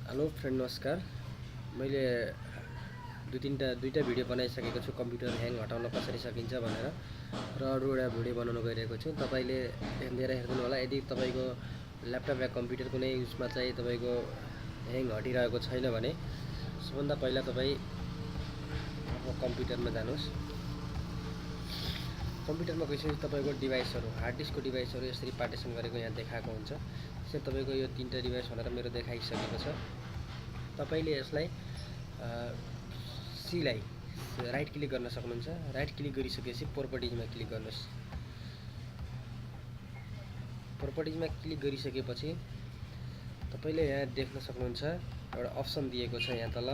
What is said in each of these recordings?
Hello friend नमस्कार। मैले दुईटा भिडियो बनाइसकेको छु कम्प्युटर ह्याङ हटाउन कसरी सकिन्छ भनेर र अरूवटा भिडियो बनाउन गइरहेको छु। तपाईले हेर्दिनु होला। यदि तपाईको ल्यापटप या कम्प्युटर कुनै युजमा चाहिँ तपाईको ह्याङ हटिरहेको छैन भने सबभन्दा पहिला तपाई अब कम्प्युटरमा जानुस्। कम्प्युटरमा गइसकेपछि तपाईको डिभाइसहरु हार्ड डिस्कको डिभाइसहरु यसरी पार्टिसन गरेको यहाँ देखाएको हुन्छ। त्यसै तपाईको यो तीनटा डिभाइस भनेर मेरो देखाइसकेको छ। तपाईले यसलाई सी लाई राइट क्लिक गर्न सक्नुहुन्छ। राइट क्लिक गरिसकेपछि प्रोपर्टिजमा क्लिक गर्नुस्। प्रोपर्टिजमा क्लिक गरिसकेपछि तपाईले यहाँ देख्न सक्नुहुन्छ एउटा अप्सन दिएको छ यहाँ तल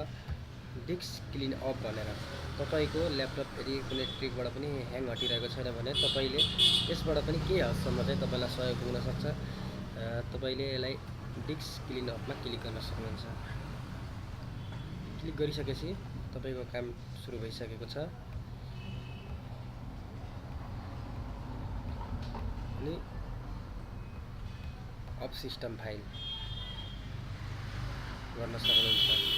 डिस्क क्लिन अप भनेर। तपाईको ल्यापटप यदि कुनै ट्रिकबाट पनि ह्याङ हटिरहेको छैन भने तपाईले यसबाट पनि केही हदसम्म चाहिँ तपाईलाई सहयोग पुग्न सक्छ। तपाईले यसलाई डिस्क क्लिन अपमा क्लिक गर्न सक्नुहुन्छ। क्लिक गरिसकेपछि तपाईको काम सुरु भइसकेको छ। अनि अफ सिस्टम फाइल गर्न सक्नुहुन्छ।